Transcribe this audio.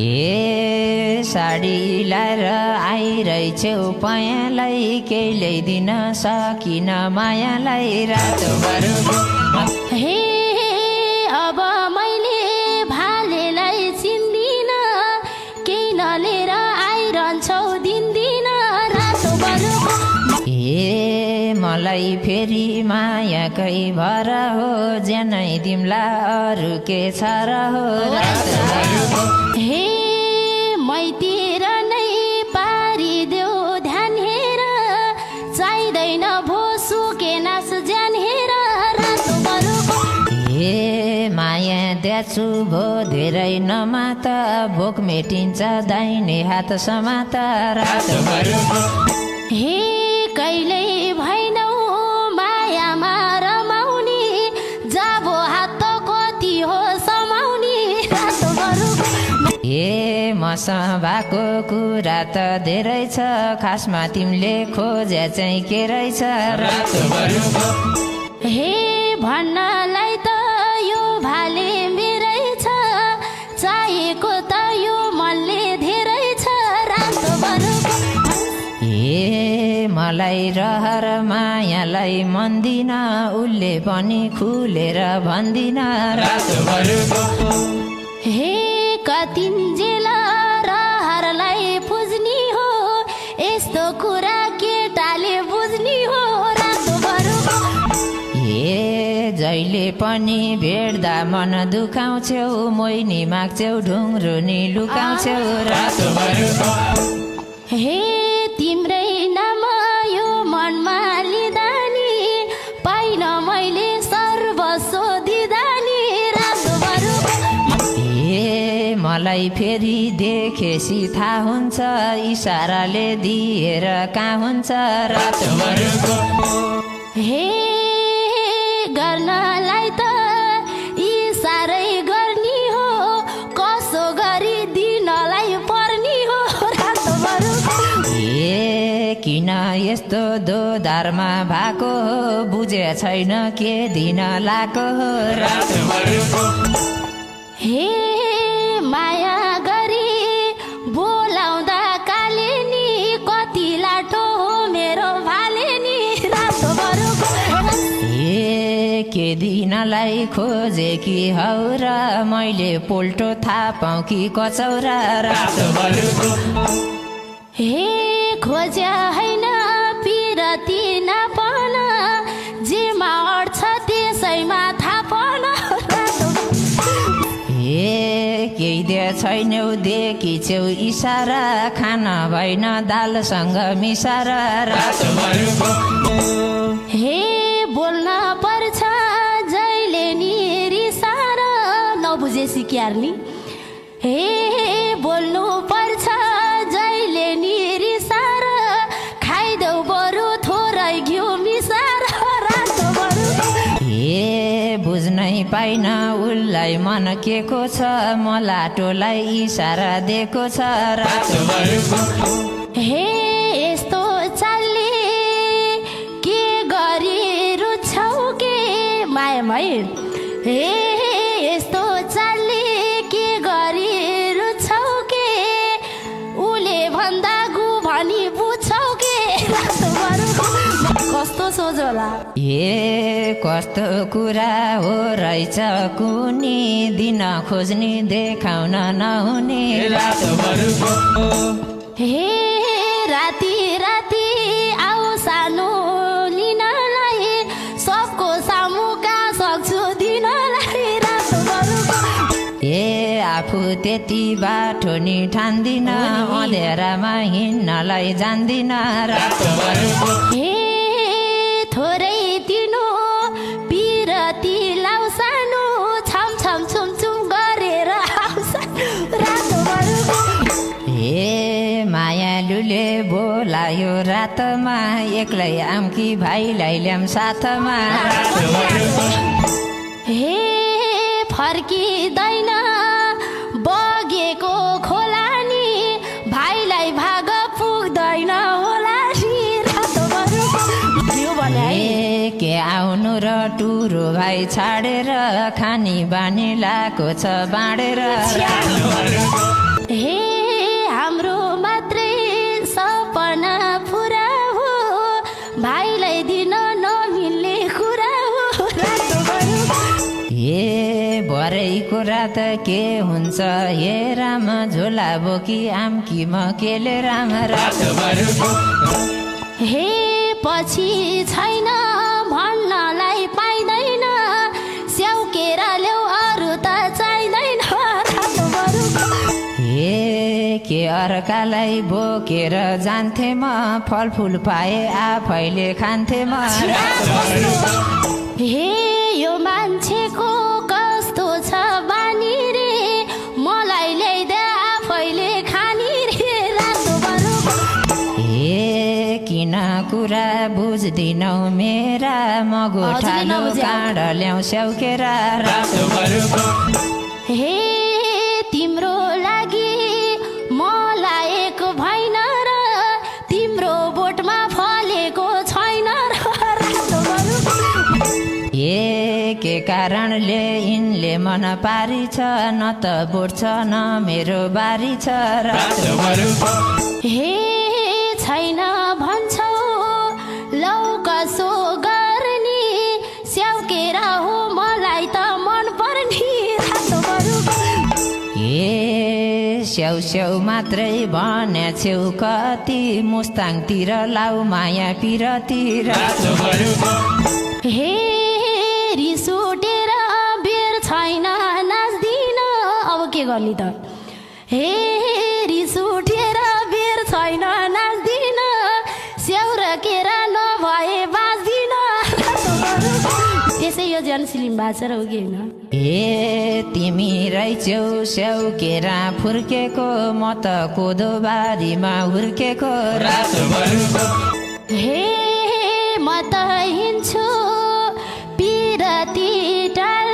ए साडी लाएर आइरहेछौ पयालाई केही ल्याइदिन सकिन मायालाई रातोभरको हे अब मैले भालेलाई चिन्दिन केही नलिएर आइरहन्छौ दिनदिन रातोभरको ए मलाई फेरि मायाकै भर हो ज्यानै दिम्ला अरू के छ र हो रातोभरको हे मैतिर नै पारिदेऊ ध्यान हेर चाहिँदैन भो सुके नास ज्यान हेर रातोभरको ए माया द्याछु भो धेरै नमात भोक मेटिन्छ दाहिने हात समात रातोभरको हे कहिल्यै भएनौ मायामा रमाउने जाबो हात कति हो समाउने रातोभरको ए मसँग भएको कुरा त धेरै छ खासमा तिमीले खोजे चाहिँ के रहेछ रातोभरको हे भन्नलाई त यो भाले मेरै छ चाहिएको त यो मनले धेरै छ रातोभरको ए मलाई रहर मायालाई मन्दिन उसले पनि खुलेर भन्दिन रातोभरको हे कतिन्जेल रहरलाई पुज्ने हो यस्तो कुरा केटाले बुझ्ने हो रातोभरको ए जहिले पनि भेट्दा मन दुखाउँछौ मोइनी माग्छौ ढुङ्ग्रो नि लुकाउँछौ रातोभरको हे तिम्रै नाम यो मनमा लिँदा नि पाइन मैले सर्वस्व दिँदा नि रातोभरको ए मलाई फेरि देखेसी थाहा हुन्छ इसाराले दिएर कहाँ हुन्छ रातोभरको हे गर्नलाई त इसारै गर्ने हो कसो गरी दिनलाई पर्ने हो रातोभरको ए किन यस्तो दोधारमा भएको हो बुझे छैन के दिन लाको हो रातोभरको हे माया गरी बोलाउँदा काले नि कति लाटो हो मेरो भाले नि रातोभरको ए के दिनलाई खोजे कि हौ र मैले पोल्टो थाहा पाउँ कि कचौरा रातोभरको हे खोज्या होइन पिरती नपन जेमा अड्छ त्यसैमा थाहा पाउन ए केही दे छैनौ देखिछौ इसारा खाना भएन दालसँग मिसारा रातोभरको हे बोल्न पर्छ जहिले नि रिसार नबुझेसी क्यार्नी हे बोल्नु पर्छ जहिले नि रिसार खाइदेऊ बरु थोरै घिउ मिसार रातोभरको ए बुझ्नै पाइन उसलाई मन के को छ मलाटोलाई इसारा दिएको छ रातोभरको हे यस्तो चालले के गरी रुच्छौ के मायामै हे यस्तो चालले के गरी रुच्छौ के उले भन्दा गु भनी बुझ्छौ के रातोभरको कस्तो सोझोला ए कस्तो कुरा हो रहेछ कुनी दिन खोज्ने देखाउन नहुने रातोभरको हे राति राति आऊ सानो लिनलाई सबको सामु कहाँ सक्छु दिनलाई रातोभरको ए आफू त्यति बाटो नि ठान्दिन अँधेरामा हिँड्नलाई जान्दिन रातोभरको हे थोरै तिनो पिरती लाउ सानो छम छम छुम छुम गरेर आउँछ रातोभरको ए मायालुले बोलायो रातमा एक्लै आम्की भाइलाई ल्याम साथमा रातोभरको हे फर्किँदैन बगेको खोला नि भाइलाई भाग पुग्दैन होला नि रातोभरको यो भने ए के आउनु र टुरो भाइ छाडेर खानी बानी लाको छ बाँडेर रात के हुन्छ हे राम झोला बोकी आमकी म केले राम रातभरको हे पछि छैन भन्नलाई पाइँदैन स्याउ केरा ल्याउ अरू त चाहिँदैन हे के अर्कालाई बोकेर जान्थे म फलफुल पाए आफैले खान्थे म हे यो मान्छेको कस्तो छ बानी रे मलाई ल्याइदे आफैले खानी रे हे किन कुरा बुझ्दिनौ मेरा म गोठालो काँड ल्याउ स्याउकेरा हे तिम्रो लागि मलाई एक भएन र तिम्रो बोटमा फलेको छैन ए के कारणले यिनले मन पारी छ न त बोट छ न मेरो बारी छ हे छैन भन्छौ लौ कसो गर्ने स्याउकेरा हो मलाई त मन पर्ने ए स्याउ स्याउ मात्रै भन्या छेउ कति मुस्ताङतिर लाउ माया पिरतिर हे रिस उठेर बेर छैन नाच्दिन अब के गर्ने त हे रिस उठेर बेर छैन नाच्दिन स्याउ र केरा नभए बाँच्दिन त्यसै यो जनसिलिम भएको छ र हो कि होइन ए तिमी रहेछौ स्याउ केरा फुर्केको म त कोदो बारीमा हुर्केको हे म त हिँड्छु पिरती टाढा